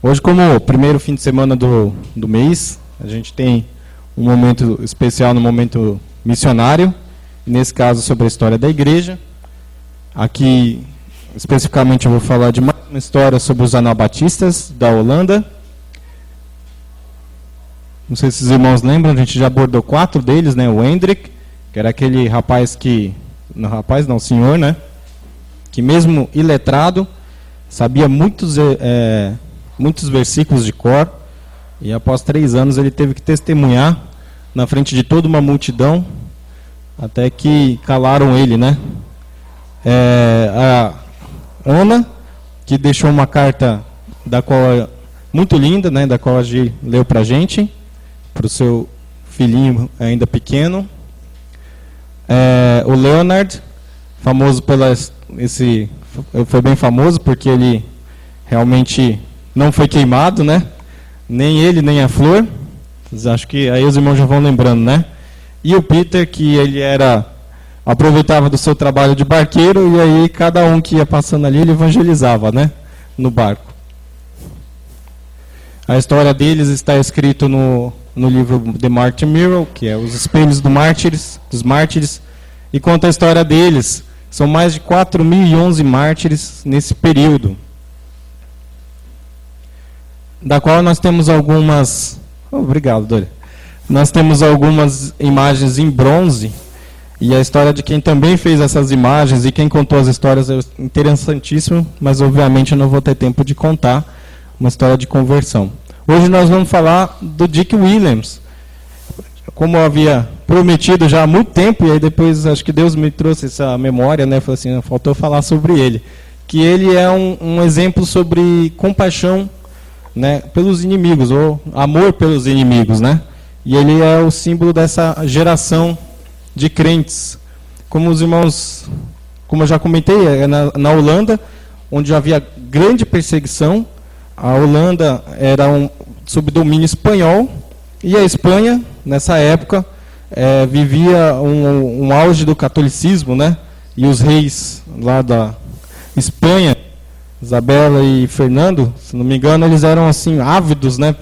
Hoje, como o primeiro fim de semana do mês, a gente tem um momento especial no momento missionário, nesse caso sobre a história da igreja. Aqui, especificamente, eu vou falar de mais uma história sobre os anabatistas da Holanda. Não sei se os irmãos lembram, a gente já abordou 4 deles, né? O Hendrik, que era aquele rapaz que... Não, senhor, né? Que mesmo iletrado, sabia muitos versículos de cor, e após 3 anos ele teve que testemunhar na frente de toda uma multidão, até que calaram ele, né? A Ana, que deixou uma carta da qual muito linda, né? Da qual a Gi leu para a gente, para o seu filhinho ainda pequeno. O Leonard, famoso foi bem famoso porque ele realmente não foi queimado, né? Nem ele, nem a Flor. Acho que aí os irmãos já vão lembrando, né? E o Peter, que ele aproveitava do seu trabalho de barqueiro, e aí cada um que ia passando ali, ele evangelizava, né? No barco. A história deles está escrita no livro The Martyr Mirror, que é Os Espelhos dos Mártires, e conta a história deles. São mais de 4.011 mártires nesse período, da qual nós temos algumas... Obrigado, Dori. Nós temos algumas imagens em bronze, e a história de quem também fez essas imagens e quem contou as histórias é interessantíssimo, mas obviamente eu não vou ter tempo de contar uma história de conversão. Hoje nós vamos falar do Dick Williams. Como eu havia prometido já há muito tempo, e aí depois acho que Deus me trouxe essa memória, né? Falei assim, faltou falar sobre ele. Que ele é um exemplo sobre compaixão, né, pelos inimigos, ou amor pelos inimigos, né? E ele é o símbolo dessa geração de crentes. Como os irmãos, como eu já comentei, é na Holanda, onde havia grande perseguição. A Holanda era sob domínio espanhol, e a Espanha, nessa época, vivia um auge do catolicismo, né? E os reis lá da Espanha, Isabela e Fernando, se não me engano, eles eram assim ávidos, né,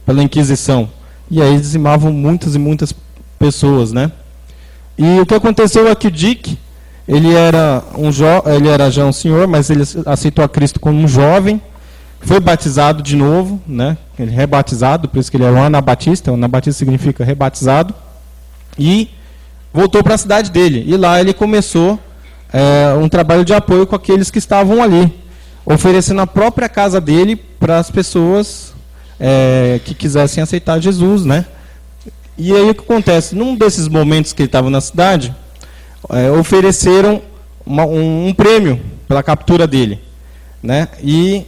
pela Inquisição. E aí dizimavam muitas e muitas pessoas, né? E o que aconteceu é que o Dick, ele era já um senhor, mas ele aceitou a Cristo como um jovem, foi batizado de novo, né? Ele rebatizado, por isso que ele era um anabatista. Anabatista significa rebatizado. E voltou para a cidade dele. E lá ele começou um trabalho de apoio com aqueles que estavam ali, oferecendo a própria casa dele para as pessoas que quisessem aceitar Jesus, né? E aí o que acontece? Num desses momentos que ele estava na cidade, ofereceram um prêmio pela captura dele, né? E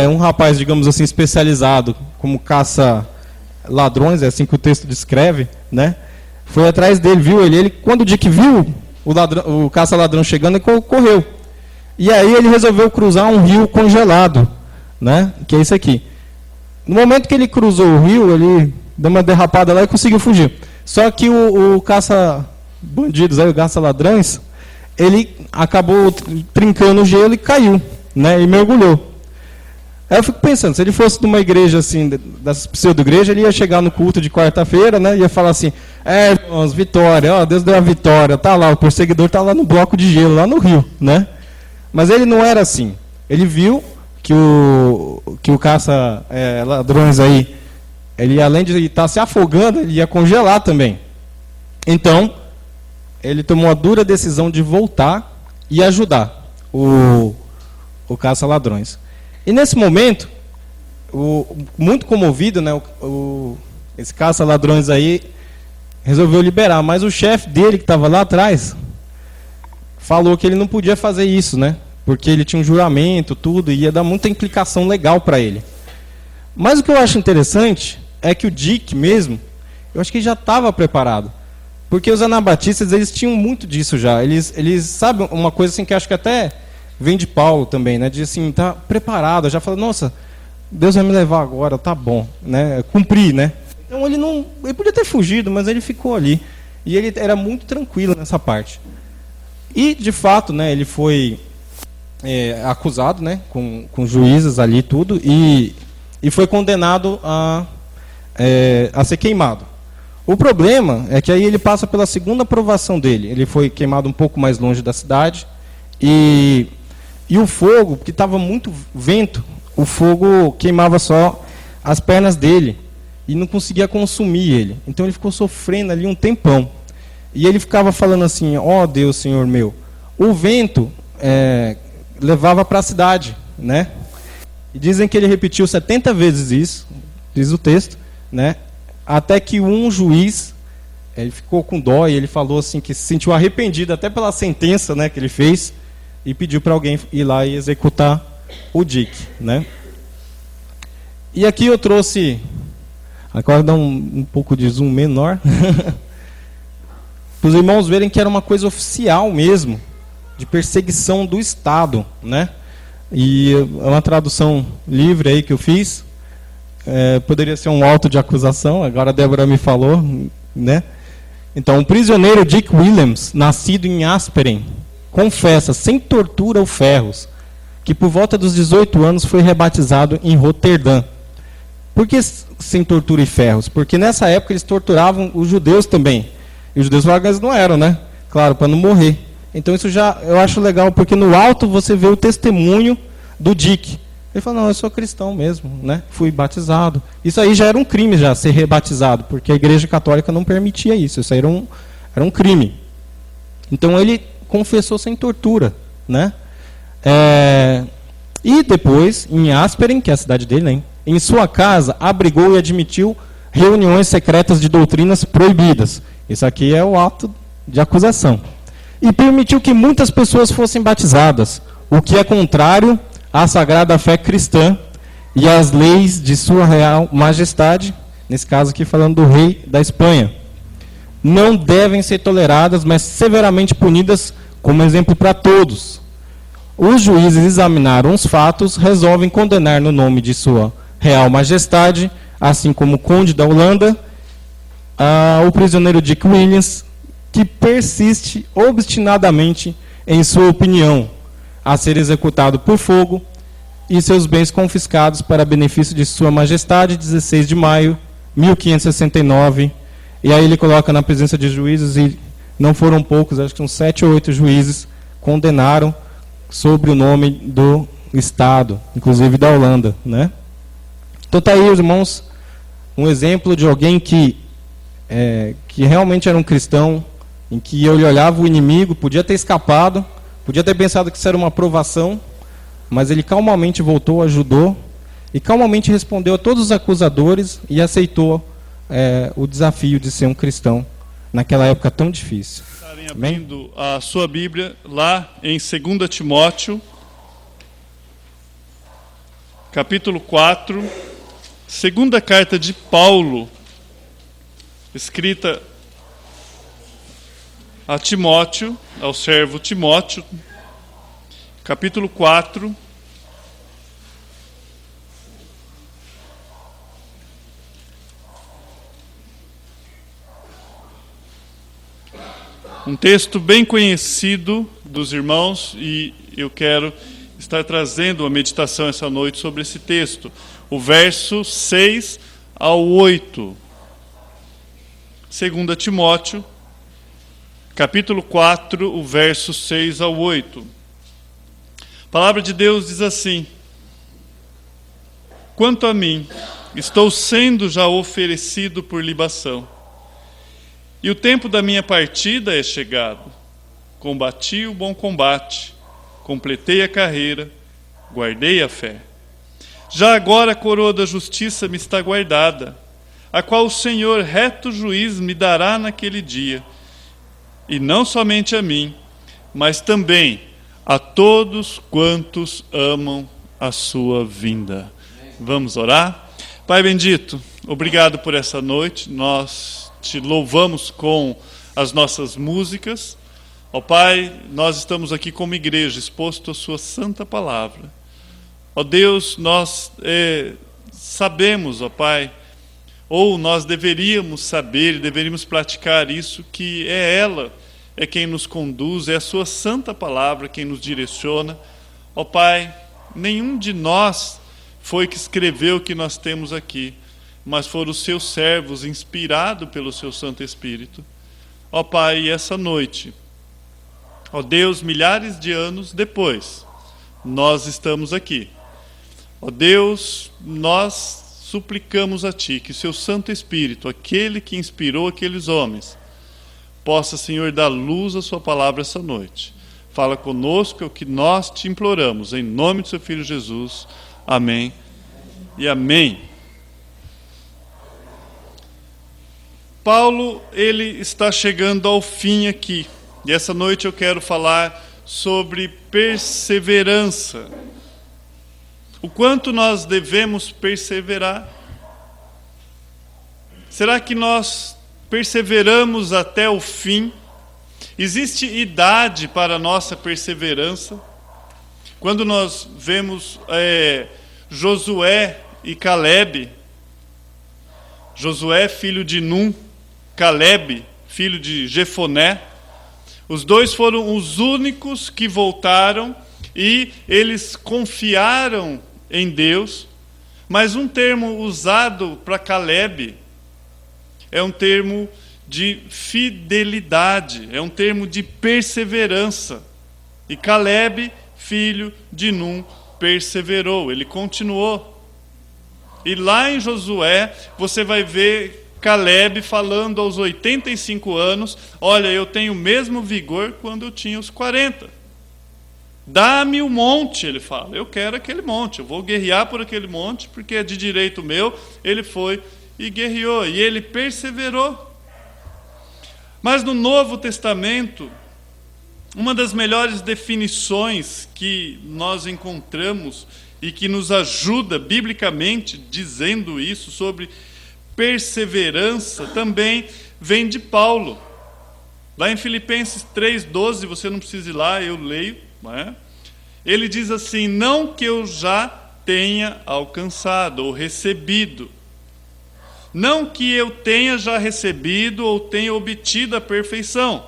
um rapaz, digamos assim, especializado como caça-ladrões, é assim que o texto descreve, né? Foi atrás dele, viu ele. Quando o Dick viu o caça-ladrão chegando, ele correu. E aí ele resolveu cruzar um rio congelado, né? Que é isso aqui. No momento que ele cruzou o rio, ele deu uma derrapada lá e conseguiu fugir. Só que o caça-bandidos, o caça-ladrões, ele acabou trincando o gelo e caiu, né? E mergulhou. Aí eu fico pensando, se ele fosse de uma igreja assim, dessas pseudo-igrejas, ele ia chegar no culto de quarta-feira, né? Ia falar assim, irmãos, vitória, ó, Deus deu a vitória, tá lá, o perseguidor tá lá no bloco de gelo, lá no rio, né? Mas ele não era assim. Ele viu que o caça-ladrões aí, ele além de estar se afogando, ele ia congelar também. Então, ele tomou a dura decisão de voltar e ajudar o caça-ladrões. E nesse momento, muito comovido, né, esse caça-ladrões aí resolveu liberar, mas o chefe dele, que estava lá atrás, falou que ele não podia fazer isso, né? Porque ele tinha um juramento, tudo, e ia dar muita implicação legal para ele. Mas o que eu acho interessante é que o Dick mesmo, eu acho que ele já estava preparado. Porque os anabatistas, eles tinham muito disso já. Eles sabem uma coisa assim que acho que até vem de Paulo também, né? De assim, tá preparado, já fala, nossa, Deus vai me levar agora, tá bom, né? Cumprir, né? Então ele podia ter fugido, mas ele ficou ali. E ele era muito tranquilo nessa parte. E, de fato, né, ele foi acusado, né, com juízes ali tudo, e e foi condenado a ser queimado. O problema é que aí ele passa pela segunda provação dele. Ele foi queimado um pouco mais longe da cidade, e o fogo, que estava muito vento, o fogo queimava só as pernas dele, e não conseguia consumir ele. Então ele ficou sofrendo ali um tempão. E ele ficava falando assim: ó Deus, Senhor meu, o vento levava para a cidade, né? E dizem que ele repetiu 70 vezes isso, diz o texto, né? Até que um juiz, ele ficou com dó, e ele falou assim que se sentiu arrependido até pela sentença, né, que ele fez, e pediu para alguém ir lá e executar o Dick, né? E aqui eu trouxe, agora dá um pouco de zoom menor, para os irmãos verem que era uma coisa oficial mesmo, de perseguição do Estado, né? E é uma tradução livre aí que eu fiz. Poderia ser um auto de acusação, agora a Débora me falou, né? Então, o prisioneiro Dick Williams, nascido em Asperen, confessa, sem tortura ou ferros, que por volta dos 18 anos foi rebatizado em Roterdã. Por que sem tortura e ferros? Porque nessa época eles torturavam os judeus também. E os judeus vagas não eram, né? Claro, para não morrer. Então isso já eu acho legal, porque no alto você vê o testemunho do Dick. Ele falou: não, eu sou cristão mesmo, né? Fui batizado. Isso aí já era um crime, já, ser rebatizado, porque a Igreja Católica não permitia isso. Isso aí era um crime. Então ele confessou sem tortura, né? E depois, em Asperen, que é a cidade dele, né? Em sua casa, abrigou e admitiu reuniões secretas de doutrinas proibidas. Isso aqui é o ato de acusação. E permitiu que muitas pessoas fossem batizadas, o que é contrário à sagrada fé cristã e às leis de sua real majestade, nesse caso aqui falando do rei da Espanha. Não devem ser toleradas, mas severamente punidas como exemplo para todos. Os juízes examinaram os fatos, resolvem condenar no nome de sua real majestade, assim como o conde da Holanda, o prisioneiro Dick Williams, que persiste obstinadamente em sua opinião, a ser executado por fogo, e seus bens confiscados para benefício de sua majestade, 16 de maio de 1569. E aí ele coloca na presença de juízes, e não foram poucos, acho que são 7 ou 8 juízes, condenaram sobre o nome do Estado, inclusive da Holanda, né? Então está aí, irmãos, um exemplo de alguém que realmente era um cristão, em que ele olhava o inimigo, podia ter escapado, podia ter pensado que isso era uma provação, mas ele calmamente voltou, ajudou, e calmamente respondeu a todos os acusadores e aceitou o desafio de ser um cristão naquela época tão difícil. Estarem abrindo a sua Bíblia lá em 2 Timóteo, capítulo 4, segunda carta de Paulo, escrita a Timóteo, ao servo Timóteo, capítulo 4, um texto bem conhecido dos irmãos, e eu quero estar trazendo uma meditação essa noite sobre esse texto, o verso 6 ao 8. 2 Timóteo, capítulo 4, o verso 6 ao 8. A palavra de Deus diz assim: quanto a mim, estou sendo já oferecido por libação, e o tempo da minha partida é chegado. Combati o bom combate, completei a carreira, guardei a fé. Já agora a coroa da justiça me está guardada, a qual o Senhor, reto juiz, me dará naquele dia, e não somente a mim, mas também a todos quantos amam a sua vinda. Vamos orar? Pai bendito, obrigado por essa noite. Nós te louvamos com as nossas músicas. Ó Pai, nós estamos aqui como igreja, exposto à sua santa palavra. Ó Deus, nós sabemos, ó Pai, ou nós deveríamos saber, deveríamos praticar isso, que ela é quem nos conduz, é a sua santa palavra quem nos direciona. Ó Pai, nenhum de nós foi que escreveu o que nós temos aqui, mas foram os seus servos, inspirados pelo seu Santo Espírito. Ó Pai, essa noite, ó Deus, milhares de anos depois, nós estamos aqui. Ó Deus, nós suplicamos a Ti que o seu Santo Espírito, aquele que inspirou aqueles homens, possa, Senhor, dar luz à sua palavra essa noite. Fala conosco, é o que nós te imploramos, em nome do seu Filho Jesus. Amém e amém. Paulo, ele está chegando ao fim aqui. E essa noite eu quero falar sobre perseverança. O quanto nós devemos perseverar? Será que nós perseveramos até o fim? Existe idade para a nossa perseverança? Quando nós vemos Josué e Caleb, Josué filho de Num, Caleb filho de Jefoné, os dois foram os únicos que voltaram e eles confiaram em Deus, mas um termo usado para Caleb é um termo de fidelidade, é um termo de perseverança. E Caleb, filho de Num, perseverou, ele continuou. E lá em Josué, você vai ver Caleb falando aos 85 anos, olha, eu tenho o mesmo vigor quando eu tinha os 40. Dá-me o monte, ele fala, eu quero aquele monte, eu vou guerrear por aquele monte, porque é de direito meu. Ele foi e guerreou, e ele perseverou. Mas no Novo Testamento, uma das melhores definições que nós encontramos e que nos ajuda biblicamente dizendo isso sobre perseverança também vem de Paulo. Lá em Filipenses 3,12, você não precisa ir lá, eu leio, não é? Ele diz assim: não que eu já tenha alcançado ou recebido, não que eu tenha já recebido ou tenha obtido a perfeição,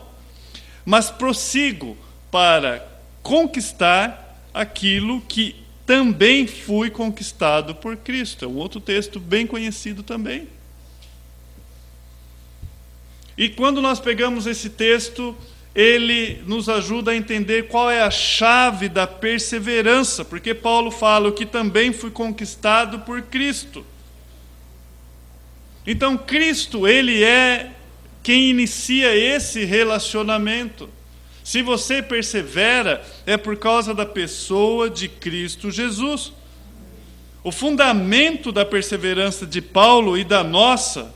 mas prossigo para conquistar aquilo que também fui conquistado por Cristo. É um outro texto bem conhecido também. E quando nós pegamos esse texto, ele nos ajuda a entender qual é a chave da perseverança, porque Paulo fala: o que também fui conquistado por Cristo. Então Cristo, ele é quem inicia esse relacionamento. Se você persevera, é por causa da pessoa de Cristo Jesus. O fundamento da perseverança de Paulo e da nossa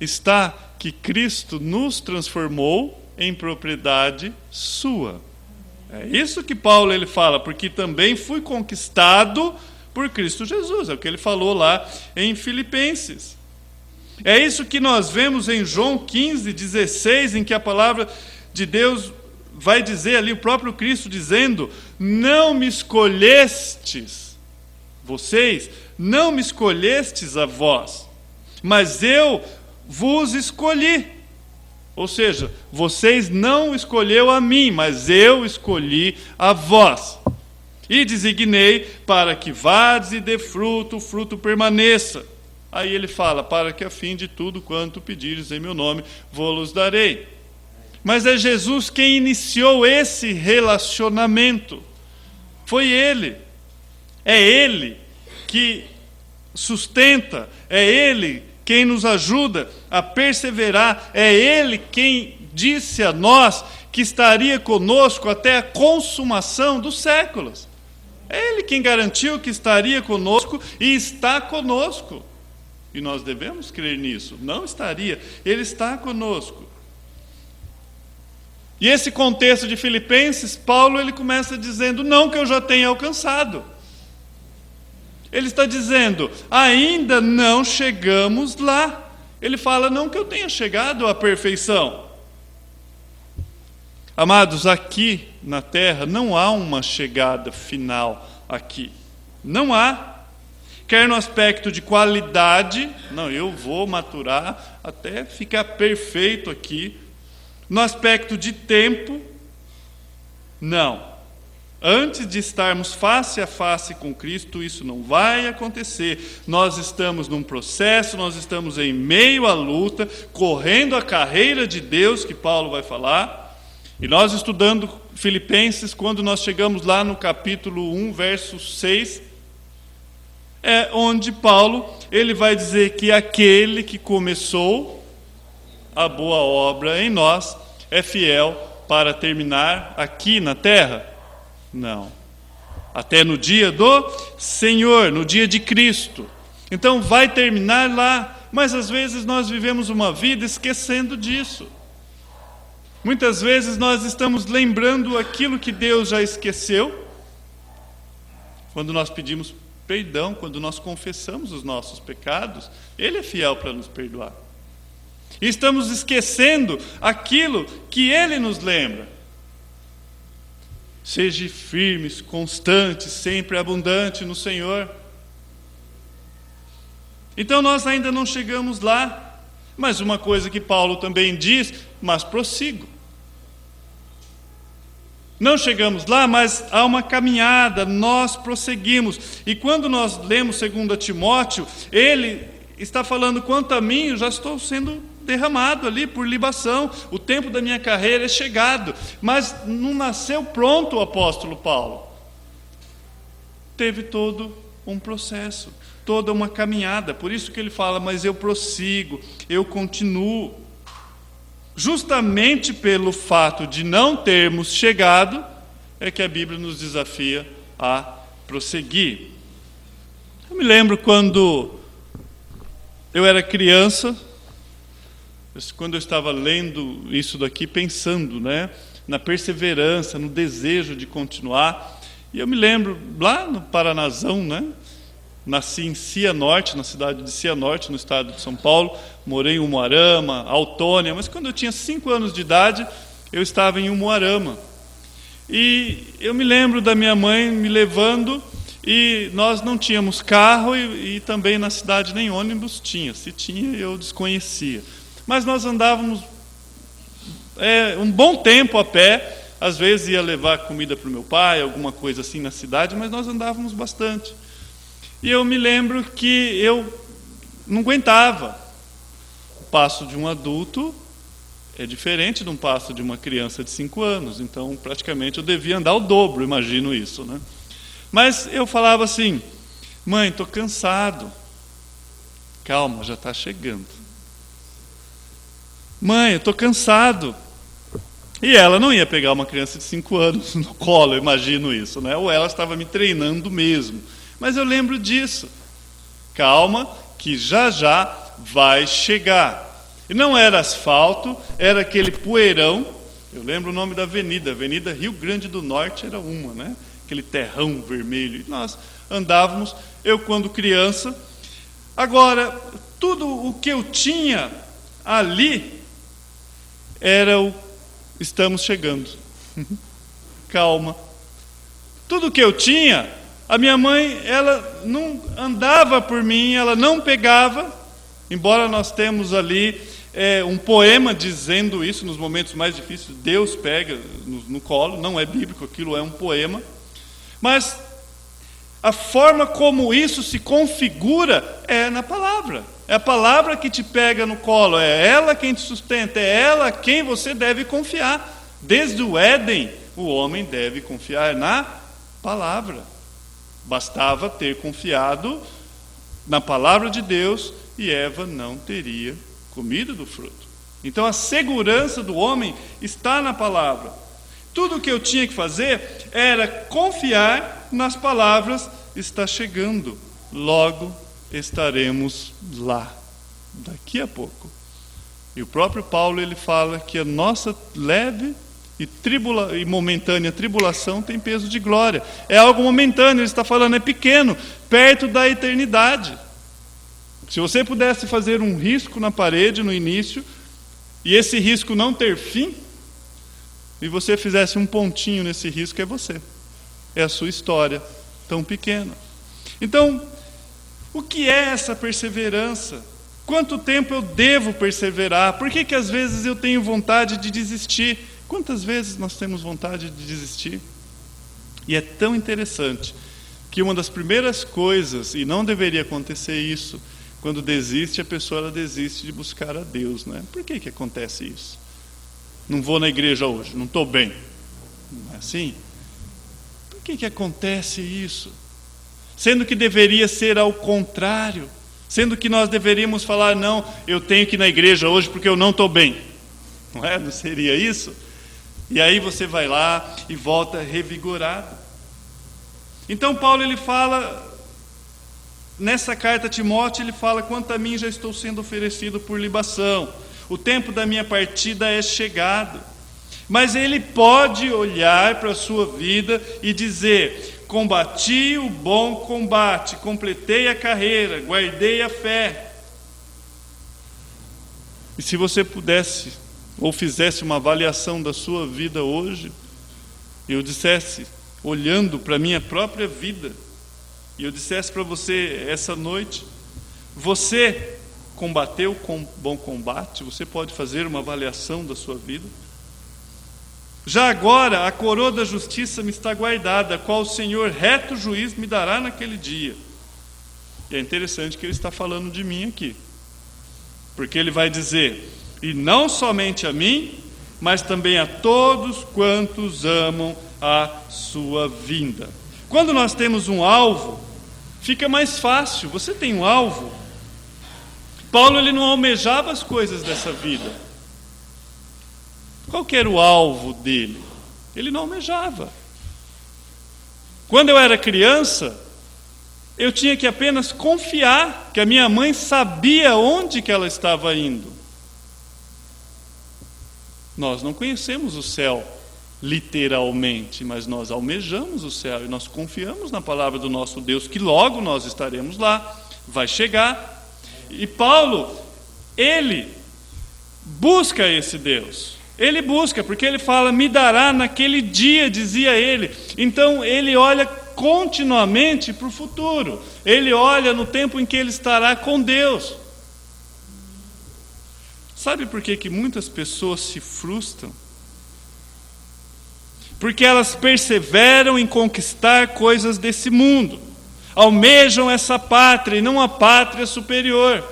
está que Cristo nos transformou em propriedade sua. É isso que Paulo ele fala, porque também fui conquistado por Cristo Jesus. É o que ele falou lá em Filipenses. É isso que nós vemos em João 15:16, em que a palavra de Deus vai dizer ali, o próprio Cristo dizendo: não me escolhestes, vocês, não me escolhestes a vós, mas eu vos escolhi. Ou seja, vocês não escolheu a mim, mas eu escolhi a vós. E designei para que vades e dê fruto, o fruto permaneça. Aí ele fala: para que a fim de tudo quanto pedires em meu nome, vou-los darei. Mas é Jesus quem iniciou esse relacionamento. Foi Ele. É Ele que sustenta, é Ele quem nos ajuda a perseverar, é Ele quem disse a nós que estaria conosco até a consumação dos séculos. É Ele quem garantiu que estaria conosco e está conosco. E nós devemos crer nisso. Não estaria, Ele está conosco. E esse contexto de Filipenses, Paulo ele começa dizendo: não que eu já tenha alcançado. Ele está dizendo: ainda não chegamos lá. Ele fala: não que eu tenha chegado à perfeição. Amados, aqui na terra não há uma chegada final aqui. Não há. Quer no aspecto de qualidade, não, eu vou maturar até ficar perfeito aqui. No aspecto de tempo, não. Antes de estarmos face a face com Cristo, isso não vai acontecer. Nós estamos num processo, nós estamos em meio à luta, correndo a carreira de Deus, que Paulo vai falar. E nós estudando Filipenses, quando nós chegamos lá no capítulo 1, verso 6, é onde Paulo ele vai dizer que aquele que começou a boa obra em nós é fiel para terminar aqui na terra. Não. Até no dia do Senhor, no dia de Cristo. Então vai terminar lá, mas às vezes nós vivemos uma vida esquecendo disso. Muitas vezes nós estamos lembrando aquilo que Deus já esqueceu, quando nós pedimos perdão, quando nós confessamos os nossos pecados, Ele é fiel para nos perdoar. E estamos esquecendo aquilo que Ele nos lembra. Seja firmes, constantes, sempre abundante no Senhor. Então nós ainda não chegamos lá. Mas uma coisa que Paulo também diz, mas prossigo. Não chegamos lá, mas há uma caminhada, nós prosseguimos. E quando nós lemos 2 Timóteo, ele está falando, quanto a mim, eu já estou sendo derramado ali por libação, o tempo da minha carreira é chegado, mas não nasceu pronto o apóstolo Paulo. Teve todo um processo, toda uma caminhada, por isso que ele fala, mas eu prossigo, eu continuo. Justamente pelo fato de não termos chegado, é que a Bíblia nos desafia a prosseguir. Eu me lembro quando eu era criança, quando eu estava lendo isso daqui, pensando, na perseverança, no desejo de continuar. E eu me lembro, lá no Paranazão, nasci em Cianorte, na cidade de Cianorte, no estado de São Paulo, morei em Umuarama, Autônia, mas quando eu tinha 5 anos de idade, eu estava em Umuarama. E eu me lembro da minha mãe me levando, e nós não tínhamos carro, e também na cidade nem ônibus tinha. Se tinha, eu desconhecia. Mas nós andávamos um bom tempo a pé, às vezes ia levar comida para o meu pai, alguma coisa assim na cidade, mas nós andávamos bastante. E eu me lembro que eu não aguentava. O passo de um adulto é diferente de um passo de uma criança de 5 anos, então praticamente eu devia andar o dobro, imagino isso, Mas eu falava assim, mãe, estou cansado. Calma, já está chegando. Mãe, eu estou cansado. E ela não ia pegar uma criança de 5 anos no colo, eu imagino isso, ou ela estava me treinando mesmo. Mas eu lembro disso. Calma, que já já vai chegar. E não era asfalto, era aquele poeirão. Eu lembro o nome da avenida, Avenida Rio Grande do Norte era uma, aquele terrão vermelho. E nós andávamos, eu quando criança. Agora, tudo o que eu tinha ali era o estamos chegando. Calma. Tudo o que eu tinha, a minha mãe, ela não andava por mim, ela não pegava, embora nós temos ali um poema dizendo isso nos momentos mais difíceis, Deus pega no colo, não é bíblico, aquilo é um poema, mas a forma como isso se configura é na palavra. É a palavra que te pega no colo, é ela quem te sustenta, é ela quem você deve confiar. Desde o Éden, o homem deve confiar na palavra. Bastava ter confiado na palavra de Deus e Eva não teria comido do fruto. Então a segurança do homem está na palavra. Tudo o que eu tinha que fazer era confiar nas palavras, está chegando, logo estaremos lá, daqui a pouco. E o próprio Paulo ele fala que a nossa leve e momentânea tribulação tem peso de glória. É algo momentâneo, ele está falando, é pequeno, perto da eternidade. Se você pudesse fazer um risco na parede no início, e esse risco não ter fim, e você fizesse um pontinho nesse risco, é você. É a sua história, tão pequena. Então, o que é essa perseverança? Quanto tempo eu devo perseverar? Por que às vezes eu tenho vontade de desistir? Quantas vezes nós temos vontade de desistir? E é tão interessante que uma das primeiras coisas, e não deveria acontecer isso, quando desiste, a pessoa ela desiste de buscar a Deus, né? Por que acontece isso? Não vou na igreja hoje, não estou bem. Não é assim? Por que acontece isso? Sendo que deveria ser ao contrário. Sendo que nós deveríamos falar, não, eu tenho que ir na igreja hoje porque eu não estou bem. Não é? Não seria isso? E aí você vai lá e volta revigorado. Então Paulo ele fala, nessa carta a Timóteo, ele fala, quanto a mim já estou sendo oferecido por libação. O tempo da minha partida é chegado. Mas ele pode olhar para a sua vida e dizer, combati o bom combate, completei a carreira, guardei a fé. E se você pudesse, ou fizesse uma avaliação da sua vida hoje, eu dissesse, olhando para a minha própria vida, e eu dissesse para você essa noite, você combateu com bom combate? Você pode fazer uma avaliação da sua vida? Já agora a coroa da justiça me está guardada, a qual o Senhor reto juiz me dará naquele dia. E é interessante que ele está falando de mim aqui, porque ele vai dizer, e não somente a mim, mas também a todos quantos amam a sua vinda. Quando nós temos um alvo, fica mais fácil. Você tem um alvo. Paulo ele não almejava as coisas dessa vida. Qual que era o alvo dele? Ele não almejava. Quando eu era criança, eu tinha que apenas confiar que a minha mãe sabia onde que ela estava indo. Nós não conhecemos o céu literalmente, mas nós almejamos o céu e nós confiamos na palavra do nosso Deus, que logo nós estaremos lá, vai chegar. E Paulo, ele busca esse Deus. Ele busca, porque ele fala, me dará naquele dia, dizia ele. Então ele olha continuamente para o futuro. Ele olha no tempo em que ele estará com Deus. Sabe por que muitas pessoas se frustram? Porque elas perseveram em conquistar coisas desse mundo. Almejam essa pátria e não a pátria superior.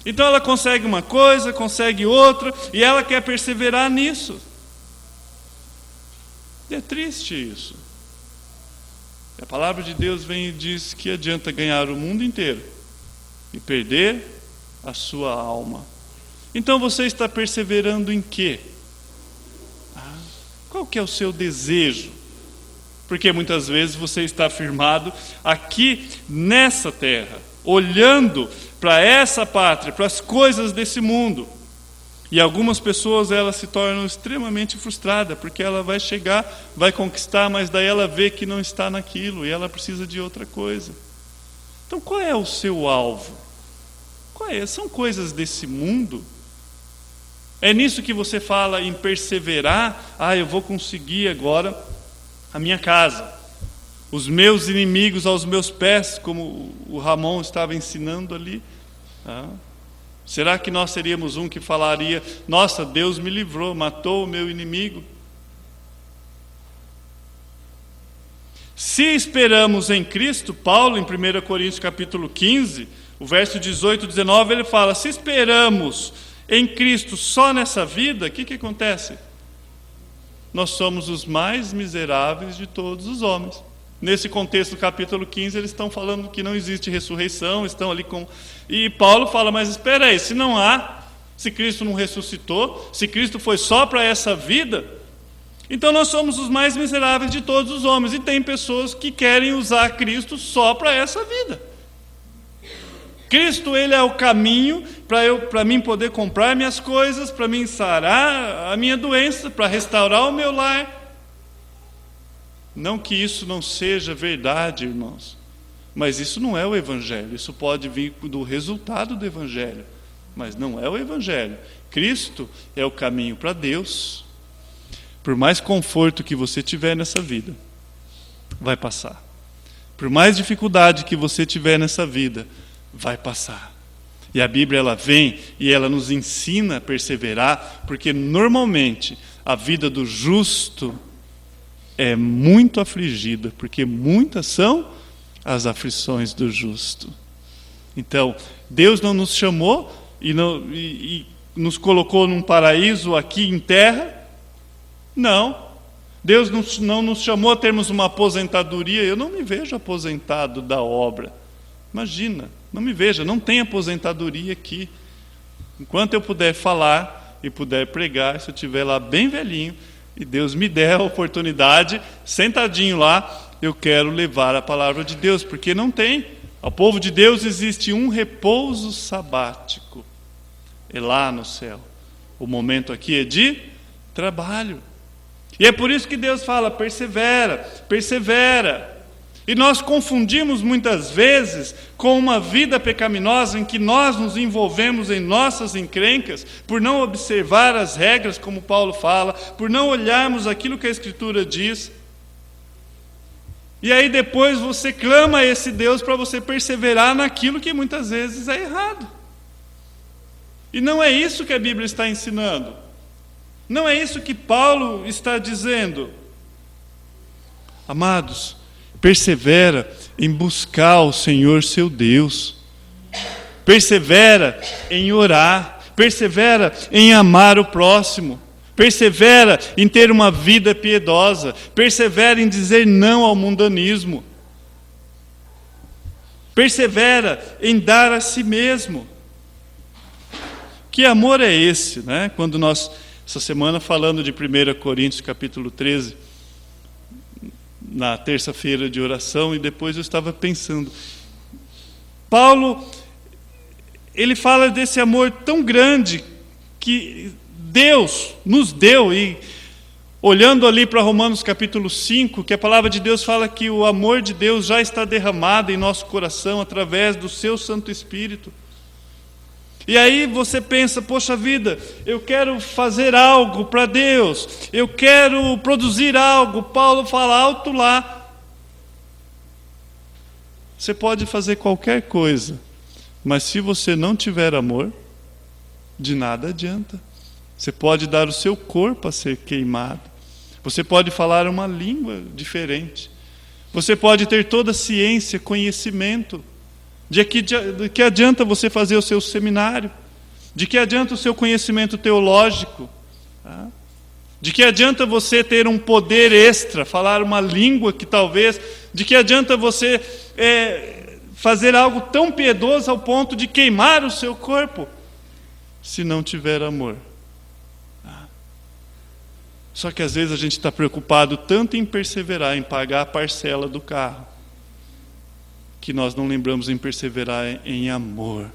Então ela consegue uma coisa, consegue outra, e ela quer perseverar nisso. E é triste isso. A palavra de Deus vem e diz que adianta ganhar o mundo inteiro e perder a sua alma. Então você está perseverando em quê? Qual que é o seu desejo? Porque muitas vezes você está firmado aqui nessa terra, olhando para essa pátria, para as coisas desse mundo. E algumas pessoas elas se tornam extremamente frustradas, porque ela vai chegar, vai conquistar, mas daí ela vê que não está naquilo e ela precisa de outra coisa. Então qual é o seu alvo? São coisas desse mundo? É nisso que você fala em perseverar? Eu vou conseguir agora a minha casa, os meus inimigos aos meus pés, como o Ramon estava ensinando ali. Será que nós seríamos um que falaria, nossa, Deus me livrou, matou o meu inimigo? Se esperamos em Cristo, Paulo, em 1 Coríntios capítulo 15, o verso 18 e 19, ele fala, se esperamos em Cristo só nessa vida, o que acontece? Nós somos os mais miseráveis de todos os homens. Nesse contexto do capítulo 15, eles estão falando que não existe ressurreição, estão ali com... E Paulo fala, mas espera aí, se não há, se Cristo não ressuscitou, se Cristo foi só para essa vida, então nós somos os mais miseráveis de todos os homens. E tem pessoas que querem usar Cristo só para essa vida. Cristo, ele é o caminho para mim poder comprar minhas coisas, para mim sarar a minha doença, para restaurar o meu lar. Não que isso não seja verdade, irmãos, mas isso não é o Evangelho. Isso pode vir do resultado do Evangelho, mas não é o Evangelho. Cristo é o caminho para Deus. Por mais conforto que você tiver nessa vida, vai passar. Por mais dificuldade que você tiver nessa vida, vai passar. E a Bíblia ela vem e ela nos ensina a perseverar, porque normalmente a vida do justo é muito afligida, porque muitas são as aflições do justo. Então, Deus não nos chamou e nos colocou num paraíso aqui em terra. Não. Deus não nos chamou a termos uma aposentadoria. Eu não me vejo aposentado da obra. Imagina, não me veja, não tem aposentadoria aqui. Enquanto eu puder falar e puder pregar, se eu estiver lá bem velhinho, e Deus me der a oportunidade, sentadinho lá, eu quero levar a palavra de Deus, porque não tem. Ao povo de Deus existe um repouso sabático. É lá no céu. O momento aqui é de trabalho. E é por isso que Deus fala, persevera, persevera. E nós confundimos muitas vezes com uma vida pecaminosa em que nós nos envolvemos em nossas encrencas, por não observar as regras, como Paulo fala, por não olharmos aquilo que a Escritura diz. E aí depois você clama a esse Deus para você perseverar naquilo que muitas vezes é errado. E não é isso que a Bíblia está ensinando. Não é isso que Paulo está dizendo. Amados, persevera em buscar o Senhor seu Deus. Persevera em orar. Persevera em amar o próximo. Persevera em ter uma vida piedosa. Persevera em dizer não ao mundanismo. Persevera em dar a si mesmo. Que amor é esse, né? Quando nós, essa semana, falando de 1 Coríntios capítulo 13, na terça-feira de oração, e depois eu estava pensando, Paulo, ele fala desse amor tão grande que Deus nos deu, e olhando ali para Romanos capítulo 5, que a palavra de Deus fala que o amor de Deus já está derramado em nosso coração através do seu Santo Espírito. E aí você pensa, poxa vida, eu quero fazer algo para Deus, eu quero produzir algo. Paulo fala alto lá. Você pode fazer qualquer coisa, mas se você não tiver amor, de nada adianta. Você pode dar o seu corpo a ser queimado. Você pode falar uma língua diferente. Você pode ter toda a ciência, conhecimento. De que adianta você fazer o seu seminário? De que adianta o seu conhecimento teológico? De que adianta você ter um poder extra, falar uma língua que talvez... De que adianta você fazer algo tão piedoso ao ponto de queimar o seu corpo, se não tiver amor? Só que às vezes a gente está preocupado tanto em perseverar, em pagar a parcela do carro, que nós não lembramos em perseverar em amor.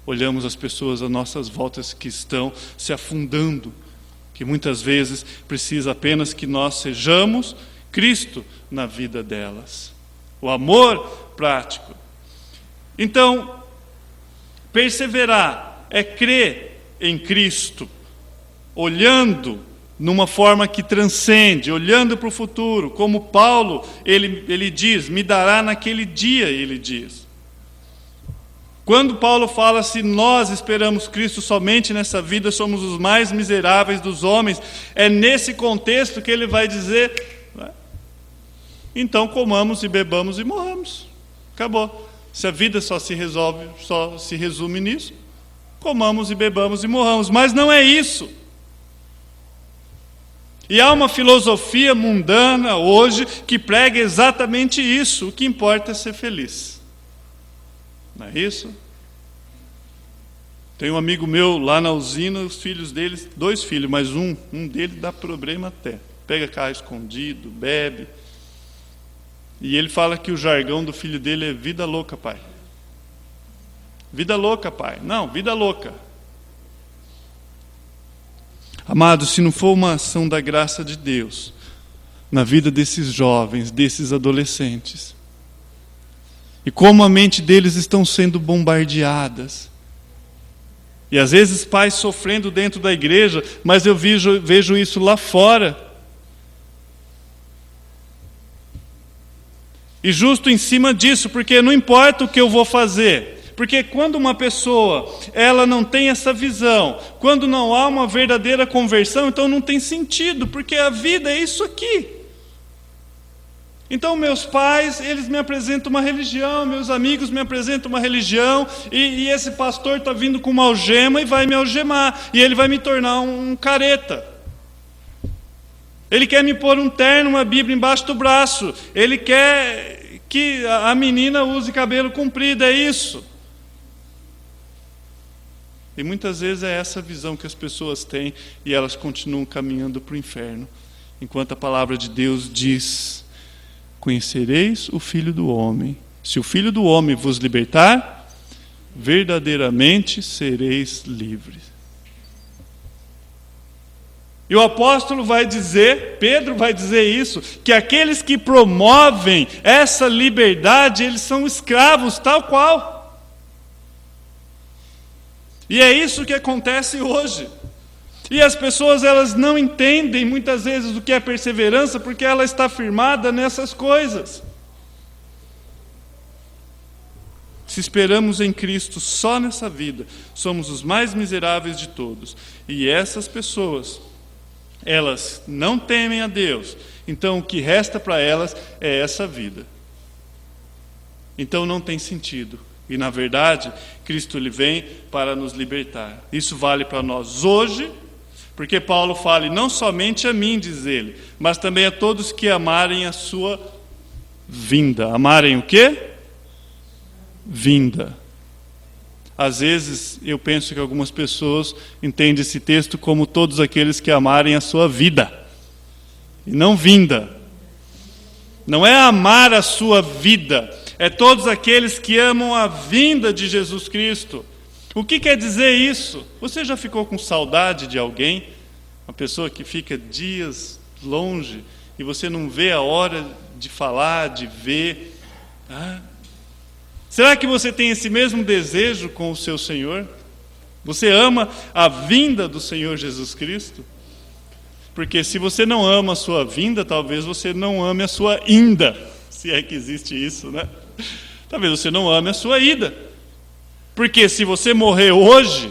Olhamos as pessoas às nossas voltas que estão se afundando, que muitas vezes precisa apenas que nós sejamos Cristo na vida delas. O amor prático. Então, perseverar é crer em Cristo, olhando numa forma que transcende, olhando para o futuro, como Paulo, ele diz, me dará naquele dia, ele diz. Quando Paulo fala, se nós esperamos Cristo somente nessa vida, somos os mais miseráveis dos homens, é nesse contexto que ele vai dizer, então comamos e bebamos e morramos. Acabou. Se a vida só se resume nisso, comamos e bebamos e morramos. Mas não é isso. E há uma filosofia mundana hoje que prega exatamente isso. O que importa é ser feliz. Não é isso? Tem um amigo meu lá na usina, os filhos deles, 2 filhos, mas um deles dá problema até. Pega carro escondido, bebe. E ele fala que o jargão do filho dele é vida louca, pai. Vida louca, pai. Não, vida louca. Amados, se não for uma ação da graça de Deus na vida desses jovens, desses adolescentes, e como a mente deles estão sendo bombardeadas, e às vezes pais sofrendo dentro da igreja, mas eu vejo isso lá fora. E justo em cima disso, porque não importa o que eu vou fazer, Porque quando uma pessoa ela não tem essa visão, quando não há uma verdadeira conversão, então não tem sentido, porque a vida é isso aqui. Então meus pais, eles me apresentam uma religião, meus amigos me apresentam uma religião, e esse pastor está vindo com uma algema e vai me algemar, e ele vai me tornar um careta. Ele quer me pôr um terno, uma Bíblia embaixo do braço, ele quer que a menina use cabelo comprido, é isso. E muitas vezes é essa visão que as pessoas têm, e elas continuam caminhando para o inferno, enquanto a palavra de Deus diz: conhecereis o Filho do Homem. Se o Filho do Homem vos libertar, verdadeiramente sereis livres. E o apóstolo vai dizer, Pedro vai dizer isso, que aqueles que promovem essa liberdade, eles são escravos, tal qual. E é isso que acontece hoje. E as pessoas, elas não entendem muitas vezes o que é perseverança, porque ela está firmada nessas coisas. Se esperamos em Cristo só nessa vida, somos os mais miseráveis de todos. E essas pessoas, elas não temem a Deus, então o que resta para elas é essa vida. Então não tem sentido. E na verdade, Cristo ele vem para nos libertar. Isso vale para nós hoje, porque Paulo fala, e não somente a mim, diz ele, mas também a todos que amarem a sua vinda. Amarem o quê? Vinda. Às vezes eu penso que algumas pessoas entendem esse texto como todos aqueles que amarem a sua vida, e não vinda. Não é amar a sua vida, é todos aqueles que amam a vinda de Jesus Cristo. O que quer dizer isso? Você já ficou com saudade de alguém? Uma pessoa que fica dias longe e você não vê a hora de falar, de ver. Será que você tem esse mesmo desejo com o seu Senhor? Você ama a vinda do Senhor Jesus Cristo? Porque se você não ama a sua vinda, talvez você não ame a sua inda, se é que existe isso, né? Talvez você não ame a sua ida. Porque se você morrer hoje,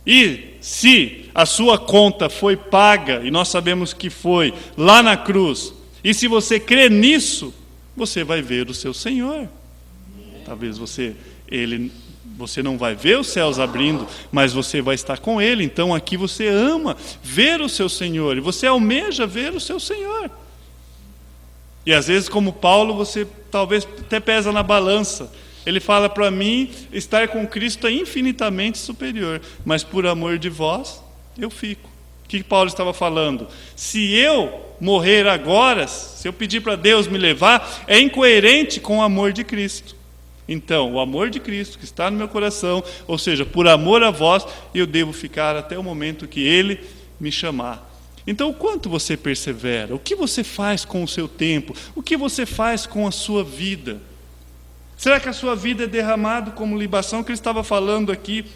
e se a sua conta foi paga, e nós sabemos que foi, lá na cruz, e se você crê nisso, você vai ver o seu Senhor. Talvez você não vai ver os céus abrindo, mas você vai estar com Ele. Então aqui você ama ver o seu Senhor, e você almeja ver o seu Senhor. E às vezes, como Paulo, você talvez até pesa na balança. Ele fala, para mim, estar com Cristo é infinitamente superior, mas por amor de vós, eu fico. O que Paulo estava falando? Se eu morrer agora, se eu pedir para Deus me levar, é incoerente com o amor de Cristo. Então, o amor de Cristo que está no meu coração, ou seja, por amor a vós, eu devo ficar até o momento que Ele me chamar. Então, o quanto você persevera? O que você faz com o seu tempo? O que você faz com a sua vida? Será que a sua vida é derramada como libação? Que ele estava falando aqui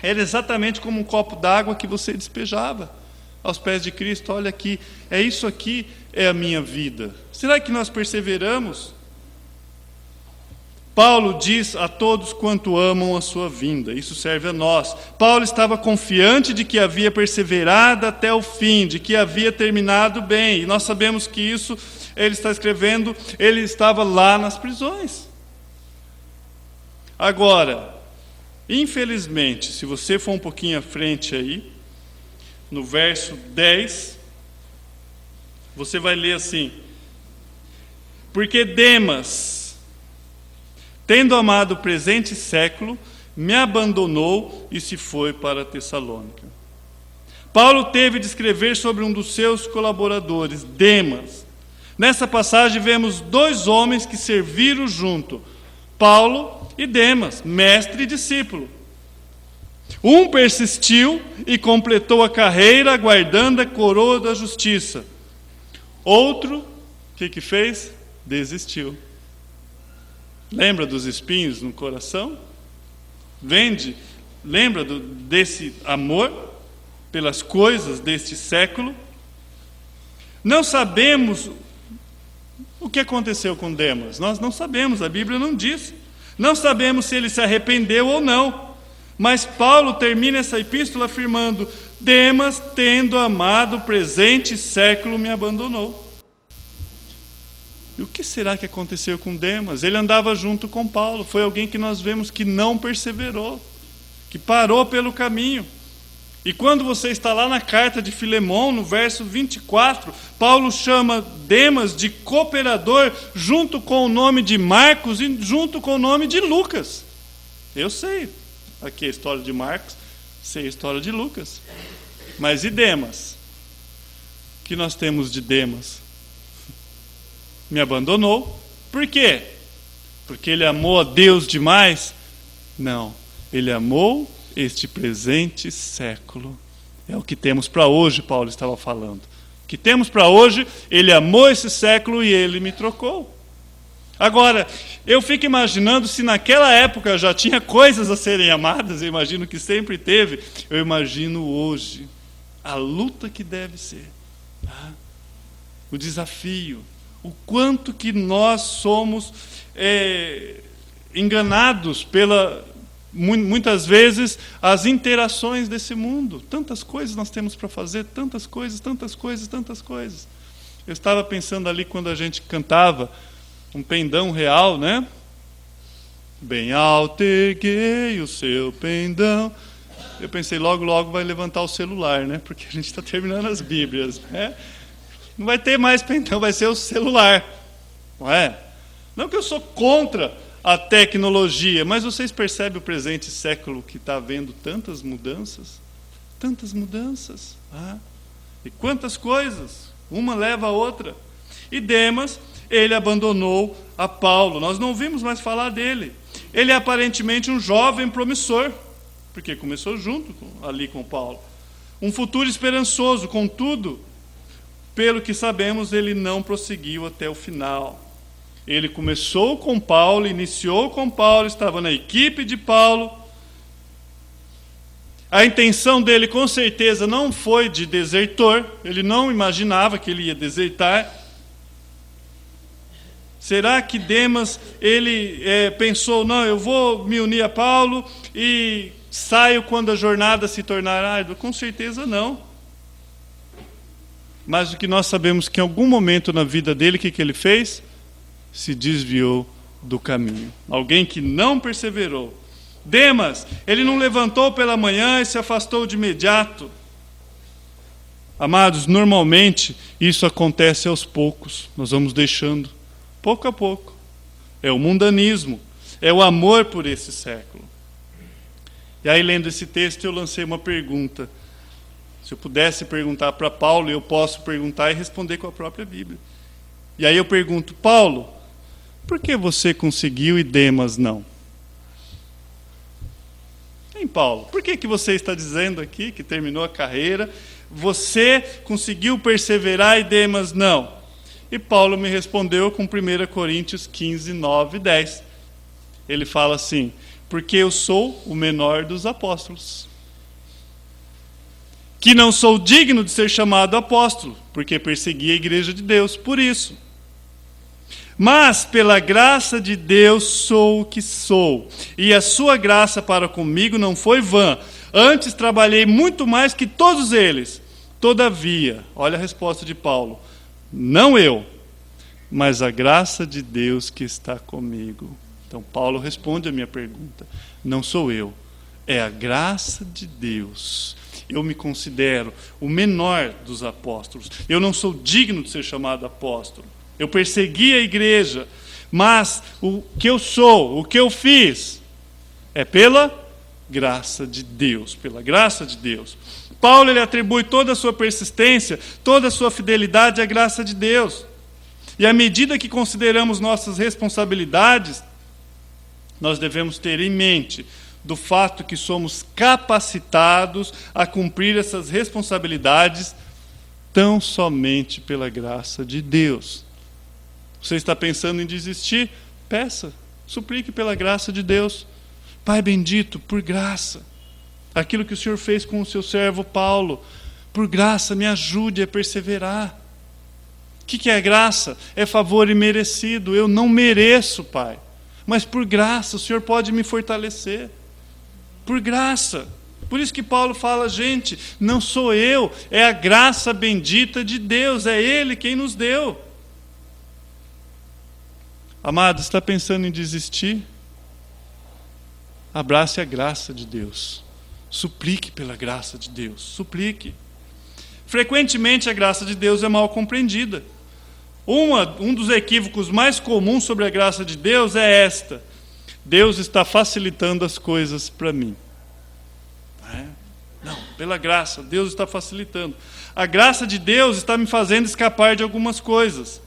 era exatamente como um copo d'água que você despejava aos pés de Cristo. Olha aqui, é isso aqui, é a minha vida. Será que nós perseveramos? Paulo diz a todos quanto amam a sua vinda. Isso serve a nós. Paulo estava confiante de que havia perseverado até o fim, de que havia terminado bem. E nós sabemos que isso, ele está escrevendo, ele estava lá nas prisões. Agora, infelizmente, se você for um pouquinho à frente aí, no verso 10, você vai ler assim: porque Demas, tendo amado o presente século, me abandonou e se foi para Tessalônica. Paulo teve de escrever sobre um dos seus colaboradores, Demas. Nessa passagem vemos dois homens que serviram junto, Paulo e Demas, mestre e discípulo. Um persistiu e completou a carreira, aguardando a coroa da justiça. Outro, o que fez? Desistiu. Lembra dos espinhos no coração? Lembra desse amor pelas coisas deste século? Não sabemos o que aconteceu com Demas. Nós não sabemos, a Bíblia não diz. Não sabemos se ele se arrependeu ou não, mas Paulo termina essa epístola afirmando: Demas, tendo amado o presente século, me abandonou. E o que será que aconteceu com Demas? Ele andava junto com Paulo, foi alguém que nós vemos que não perseverou, que parou pelo caminho. E quando você está lá na carta de Filemão, no verso 24, Paulo chama Demas de cooperador junto com o nome de Marcos e junto com o nome de Lucas. Eu sei aqui a história de Marcos, sei a história de Lucas. Mas e Demas? O que nós temos de Demas? Me abandonou. Por quê? Porque ele amou a Deus demais? Não, ele amou este presente século. É o que temos para hoje, Paulo estava falando. O que temos para hoje, ele amou esse século e ele me trocou. Agora, eu fico imaginando se naquela época já tinha coisas a serem amadas, eu imagino que sempre teve, eu imagino hoje a luta que deve ser, tá? O desafio, o quanto que nós somos enganados pela... muitas vezes as interações desse mundo. Tantas coisas nós temos para fazer, tantas coisas. Eu estava pensando ali quando a gente cantava um pendão real, né? Bem alto erguei o seu pendão. Eu pensei, logo vai levantar o celular, né? Porque a gente está terminando as Bíblias, né? Não vai ter mais pendão, vai ser o celular, não é? Não que eu sou contra a tecnologia, mas vocês percebem o presente século que está havendo tantas mudanças? E quantas coisas, uma leva a outra. E Demas, ele abandonou a Paulo, nós não ouvimos mais falar dele. Ele é aparentemente um jovem promissor, porque começou junto ali com Paulo. Um futuro esperançoso, contudo, pelo que sabemos, ele não prosseguiu até o final. Ele começou com Paulo, iniciou com Paulo, estava na equipe de Paulo. A intenção dele, com certeza, não foi de desertor. Ele não imaginava que ele ia desertar. Será que Demas, ele pensou, não, eu vou me unir a Paulo e saio quando a jornada se tornar árdua? Com certeza não. Mas o que nós sabemos que em algum momento na vida dele, o que ele fez? Se desviou do caminho. Alguém que não perseverou. Demas, ele não levantou pela manhã e se afastou de imediato. Amados, normalmente isso acontece aos poucos. Nós vamos deixando, pouco a pouco. É o mundanismo, é o amor por esse século. E aí, lendo esse texto, eu lancei uma pergunta. Se eu pudesse perguntar para Paulo, eu posso perguntar e responder com a própria Bíblia. E aí eu pergunto, Paulo, por que você conseguiu e Demas não? Hein, Paulo? Por que você está dizendo aqui que terminou a carreira, você conseguiu perseverar e Demas não? E Paulo me respondeu com 1 Coríntios 15, 9 e 10. Ele fala assim, porque eu sou o menor dos apóstolos, que não sou digno de ser chamado apóstolo, porque persegui a igreja de Deus, por isso. Mas, pela graça de Deus, sou o que sou, e a sua graça para comigo não foi vã. Antes trabalhei muito mais que todos eles. Todavia, olha a resposta de Paulo, não eu, mas a graça de Deus que está comigo. Então, Paulo responde a minha pergunta. Não sou eu, é a graça de Deus. Eu me considero o menor dos apóstolos. Eu não sou digno de ser chamado apóstolo. Eu persegui a igreja, mas o que eu sou, o que eu fiz, é pela graça de Deus. Pela graça de Deus. Paulo, ele atribui toda a sua persistência, toda a sua fidelidade à graça de Deus. E à medida que consideramos nossas responsabilidades, nós devemos ter em mente do fato que somos capacitados a cumprir essas responsabilidades tão somente pela graça de Deus. Você está pensando em desistir? Peça, suplique pela graça de Deus. Pai bendito, por graça, aquilo que o Senhor fez com o seu servo Paulo, por graça me ajude a perseverar. O que é graça? É favor imerecido, eu não mereço, Pai. mas por graça, o Senhor pode me fortalecer. Por graça. Por isso que Paulo fala, gente, não sou eu, é a graça bendita de Deus, é Ele quem nos deu. Amado, está pensando em desistir? Abrace a graça de Deus. Suplique pela graça de Deus. Suplique. Frequentemente a graça de Deus é mal compreendida. Um dos equívocos mais comuns sobre a graça de Deus é esta: Deus está facilitando as coisas para mim. Não, pela graça, Deus está facilitando. A graça de Deus está me fazendo escapar de algumas coisas.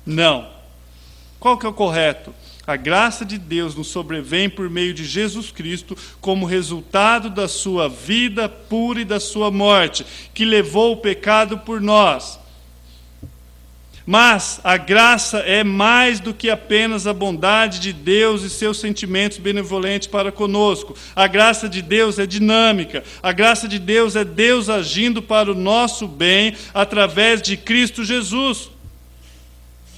Não. Qual que é o correto? A graça de Deus nos sobrevém por meio de Jesus Cristo como resultado da sua vida pura e da sua morte, que levou o pecado por nós. Mas a graça é mais do que apenas a bondade de Deus e seus sentimentos benevolentes para conosco. A graça de Deus é dinâmica. A graça de Deus é Deus agindo para o nosso bem através de Cristo Jesus.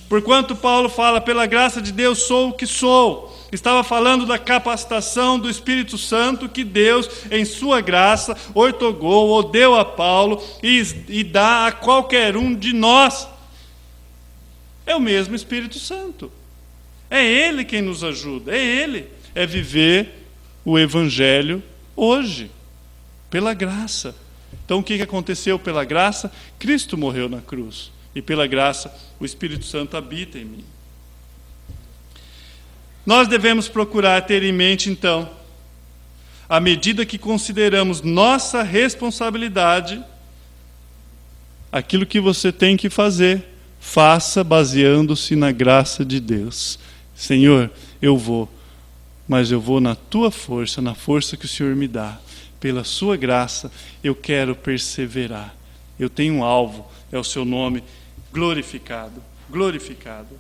Porquanto Paulo fala, pela graça de Deus sou o que sou. Estava falando da capacitação do Espírito Santo que Deus, em sua graça, outorgou ou deu a Paulo e dá a qualquer um de nós. É o mesmo Espírito Santo. É Ele quem nos ajuda, é Ele. É viver o Evangelho hoje, pela graça. Então o que aconteceu pela graça? Cristo morreu na cruz. E pela graça, o Espírito Santo habita em mim. Nós devemos procurar ter em mente, então, à medida que consideramos nossa responsabilidade, aquilo que você tem que fazer, faça baseando-se na graça de Deus. Senhor, eu vou, mas eu vou na Tua força, na força que o Senhor me dá. Pela Sua graça, eu quero perseverar. Eu tenho um alvo, é o Seu nome glorificado, glorificado.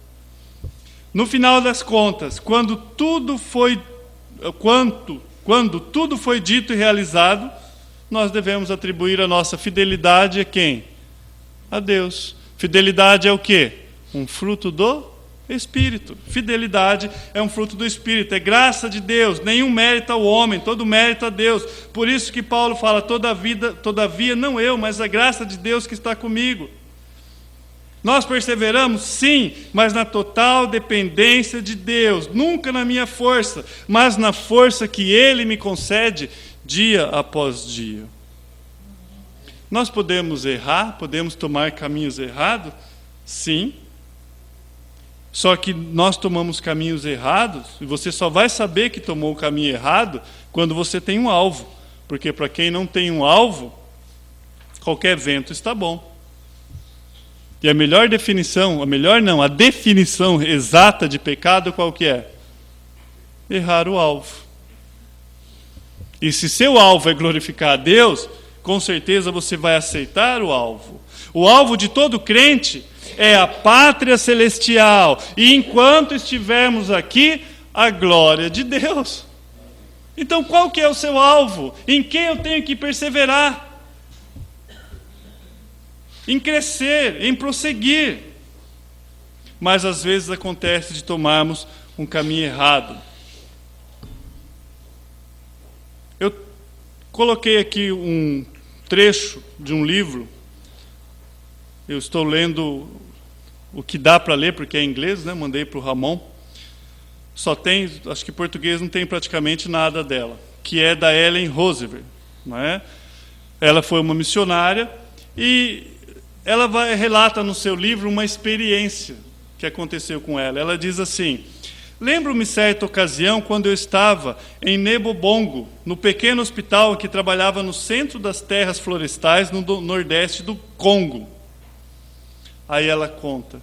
No final das contas, quando tudo foi dito e realizado, nós devemos atribuir a nossa fidelidade a quem? A Deus. Fidelidade é o quê? Um fruto do Espírito. Fidelidade é um fruto do Espírito, é graça de Deus, nenhum mérito ao homem, todo mérito a Deus. Por isso que Paulo fala, todavia não eu, mas a graça de Deus que está comigo. Nós perseveramos? Sim, mas na total dependência de Deus, nunca na minha força, mas na força que Ele me concede dia após dia. Nós podemos errar, podemos tomar caminhos errados? Sim. Só que nós tomamos caminhos errados, e você só vai saber que tomou o caminho errado quando você tem um alvo. Porque para quem não tem um alvo, qualquer vento está bom. E a definição exata de pecado qual que é? Errar o alvo. E se seu alvo é glorificar a Deus, com certeza você vai aceitar o alvo. O alvo de todo crente é a pátria celestial. E enquanto estivermos aqui, a glória de Deus. Então qual que é o seu alvo? Em quem eu tenho que perseverar? Em crescer, em prosseguir. Mas às vezes acontece de tomarmos um caminho errado. Eu coloquei aqui um trecho de um livro. Eu estou lendo o que dá para ler, porque é em inglês, né? Mandei para o Ramon. Só tem, acho que em português não tem praticamente nada dela, que é da Ellen Roosevelt, não é? Ela foi uma missionária e ela relata no seu livro uma experiência que aconteceu com ela. Ela diz assim: lembro-me certa ocasião quando eu estava em Nebobongo, no pequeno hospital que trabalhava no centro das terras florestais no nordeste do Congo. Aí ela conta: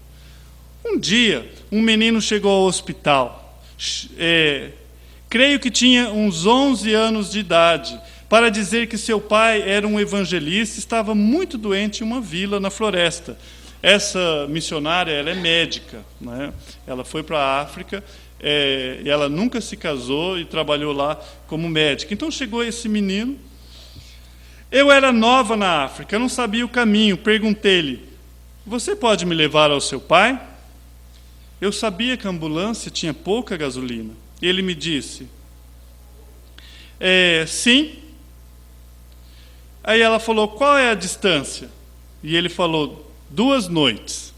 um dia um menino chegou ao hospital, creio que tinha uns 11 anos de idade, para dizer que seu pai era um evangelista e estava muito doente em uma vila na floresta. Essa missionária, ela é médica, né? Ela foi para a África, e ela nunca se casou e trabalhou lá como médica. Então chegou esse menino. Eu era nova na África, eu não sabia o caminho. Perguntei-lhe: você pode me levar ao seu pai? Eu sabia que a ambulância tinha pouca gasolina. Ele me disse, sim. Aí ela falou, qual é a distância? E ele falou, 2 noites.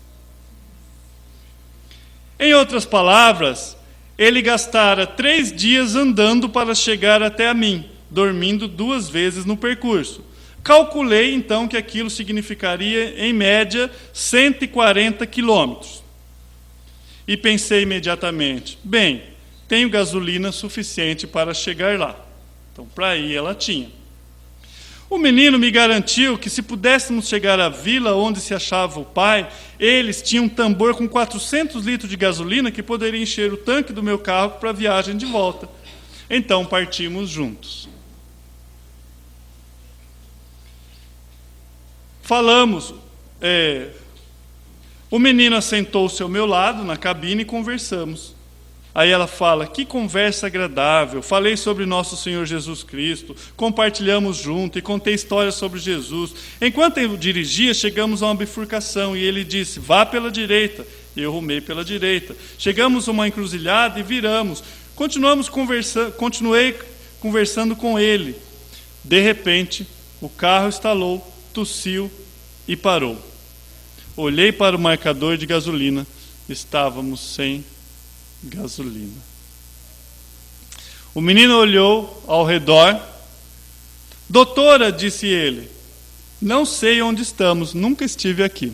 Em outras palavras, ele gastara 3 dias andando para chegar até a mim, dormindo 2 vezes no percurso. Calculei, então, que aquilo significaria, em média, 140 quilômetros. E pensei imediatamente, bem, tenho gasolina suficiente para chegar lá. Então, para ir, ela tinha. O menino me garantiu que, se pudéssemos chegar à vila onde se achava o pai, eles tinham um tambor com 400 litros de gasolina que poderia encher o tanque do meu carro para a viagem de volta. Então, partimos juntos. Falamos. O menino assentou-se ao meu lado na cabine e conversamos. Aí ela fala, que conversa agradável, falei sobre nosso Senhor Jesus Cristo, compartilhamos junto e contei histórias sobre Jesus. Enquanto eu dirigia, chegamos a uma bifurcação e ele disse, vá pela direita. E eu rumei pela direita. Chegamos a uma encruzilhada e viramos. Continuei conversando com ele. De repente, o carro estalou, tossiu e parou. Olhei para o marcador de gasolina. Estávamos sem gasolina. O menino olhou ao redor. Doutora, disse ele, não sei onde estamos, nunca estive aqui.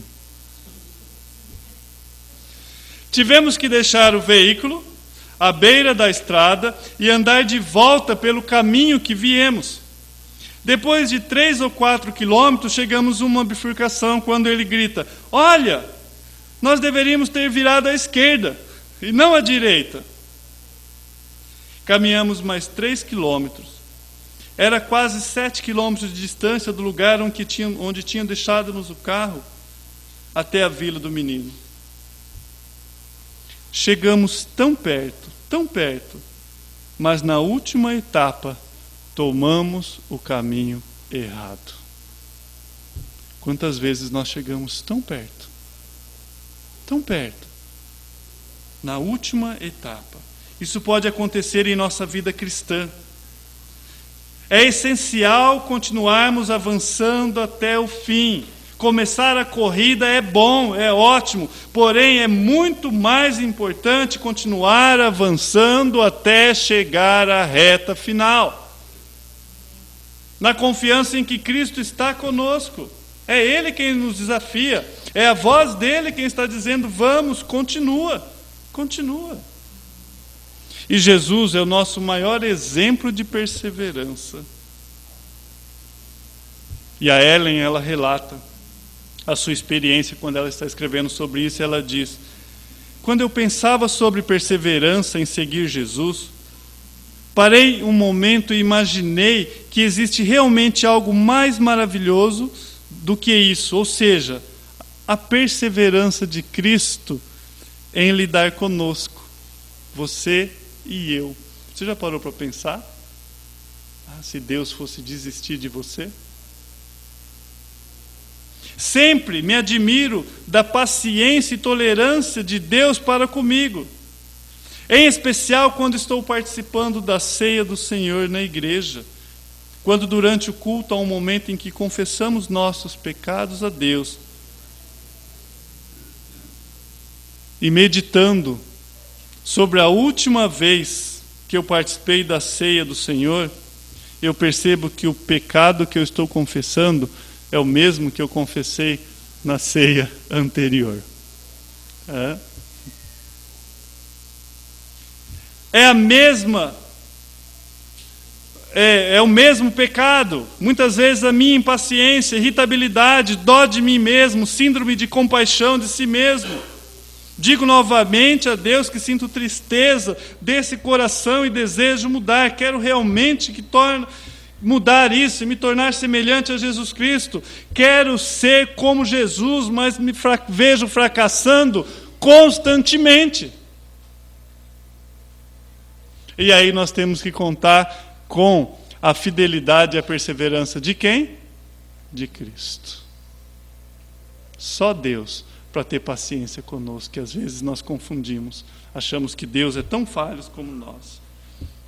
Tivemos que deixar o veículo à beira da estrada e andar de volta pelo caminho que viemos. Depois de 3 ou 4 quilômetros, chegamos a uma bifurcação, quando ele grita, olha, nós deveríamos ter virado à esquerda e não à direita. Caminhamos mais 3 quilômetros. Era quase 7 quilômetros de distância do lugar onde tinham deixado-nos o carro até a vila do menino. Chegamos tão perto, mas na última etapa tomamos o caminho errado. Quantas vezes nós chegamos tão perto, na última etapa. Isso pode acontecer em nossa vida cristã. É essencial continuarmos avançando até o fim. Começar a corrida é bom, é ótimo, porém é muito mais importante continuar avançando até chegar à reta final. Na confiança em que Cristo está conosco. É Ele quem nos desafia. É a voz dEle quem está dizendo, vamos, continua. E Jesus é o nosso maior exemplo de perseverança. E a Ellen, ela relata a sua experiência quando ela está escrevendo sobre isso. Ela diz, quando eu pensava sobre perseverança em seguir Jesus, parei um momento e imaginei que existe realmente algo mais maravilhoso do que isso, ou seja, a perseverança de Cristo em lidar conosco, você e eu. Você já parou para pensar? Se Deus fosse desistir de você? Sempre me admiro da paciência e tolerância de Deus para comigo. Em especial quando estou participando da ceia do Senhor na igreja. Quando durante o culto há um momento em que confessamos nossos pecados a Deus. E meditando sobre a última vez que eu participei da ceia do Senhor, eu percebo que o pecado que eu estou confessando é o mesmo que eu confessei na ceia anterior. É o mesmo pecado. Muitas vezes a minha impaciência, irritabilidade, dó de mim mesmo, síndrome de compaixão de si mesmo. Digo novamente a Deus que sinto tristeza desse coração e desejo mudar. Quero realmente mudar isso e me tornar semelhante a Jesus Cristo. Quero ser como Jesus, mas me vejo fracassando constantemente. E aí nós temos que contar com a fidelidade e a perseverança de quem? De Cristo. Só Deus para ter paciência conosco, que às vezes nós confundimos. Achamos que Deus é tão falho como nós.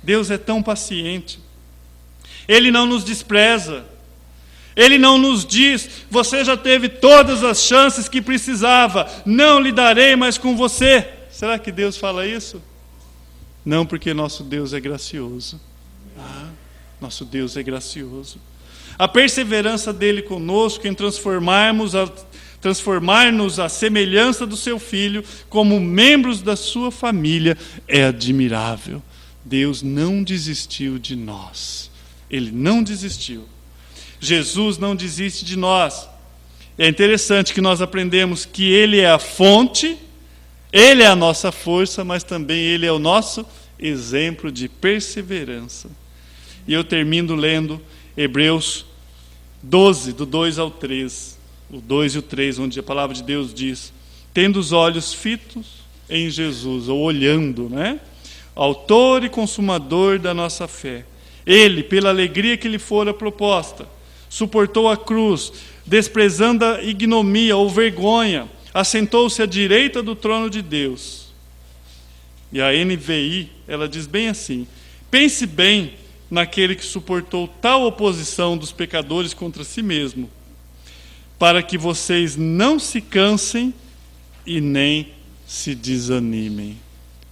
Deus é tão paciente. Ele não nos despreza. Ele não nos diz: você já teve todas as chances que precisava, não lidarei mais com você. Será que Deus fala isso? Não, porque nosso Deus é gracioso. Nosso Deus é gracioso. A perseverança dele conosco em transformar-nos à semelhança do seu Filho, como membros da sua família, é admirável. Deus não desistiu de nós. Ele não desistiu. Jesus não desiste de nós. É interessante que nós aprendemos que Ele é a fonte, Ele é a nossa força, mas também Ele é o nosso exemplo de perseverança. E eu termino lendo Hebreus 12, do 2 ao 3, o 2 e o 3, onde a palavra de Deus diz: tendo os olhos fitos em Jesus, ou olhando, autor e consumador da nossa fé. Ele, pela alegria que lhe fora proposta, suportou a cruz, desprezando a ignomia ou vergonha, assentou-se à direita do trono de Deus. E a NVI, ela diz bem assim: pense bem naquele que suportou tal oposição dos pecadores contra si mesmo, para que vocês não se cansem e nem se desanimem.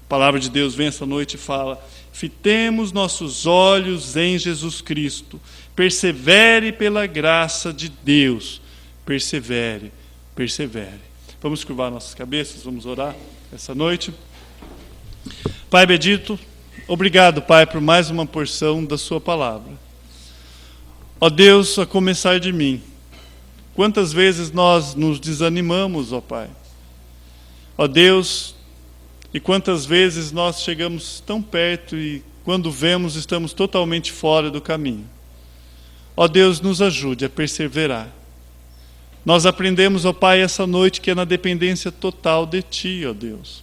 A palavra de Deus vem essa noite e fala: fitemos nossos olhos em Jesus Cristo, persevere pela graça de Deus, persevere, persevere. Vamos curvar nossas cabeças, vamos orar essa noite. Pai bendito, obrigado, Pai, por mais uma porção da sua palavra. Ó Deus, a começar de mim, quantas vezes nós nos desanimamos, ó Pai. Ó Deus, e quantas vezes nós chegamos tão perto e quando vemos estamos totalmente fora do caminho. Ó Deus, nos ajude a perseverar. Nós aprendemos, ó Pai, essa noite que é na dependência total de Ti, ó Deus.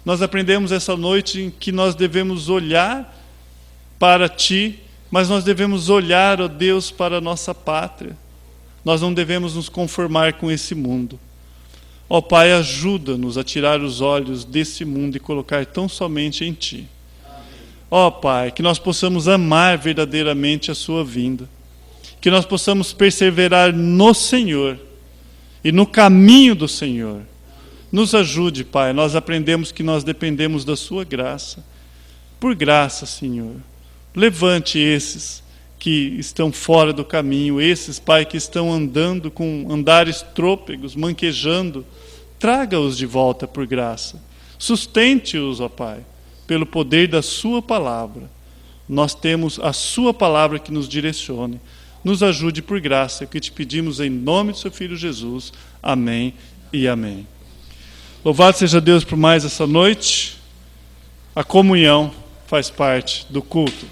Nós aprendemos essa noite em que nós devemos olhar para Ti, mas nós devemos olhar, ó Deus, para a nossa pátria. Nós não devemos nos conformar com esse mundo. Ó Pai, ajuda-nos a tirar os olhos desse mundo e colocar tão somente em Ti. Ó Pai, que nós possamos amar verdadeiramente a Sua vinda. Que nós possamos perseverar no Senhor e no caminho do Senhor. Nos ajude, Pai. Nós aprendemos que nós dependemos da Sua graça. Por graça, Senhor, levante esses que estão fora do caminho, esses, Pai, que estão andando com andares trôpegos, manquejando, traga-os de volta por graça. Sustente-os, ó Pai, pelo poder da Sua palavra. Nós temos a Sua palavra que nos direcione. Nos ajude por graça, é o que te pedimos em nome do Seu Filho Jesus. Amém e amém. Louvado seja Deus por mais essa noite. A comunhão faz parte do culto.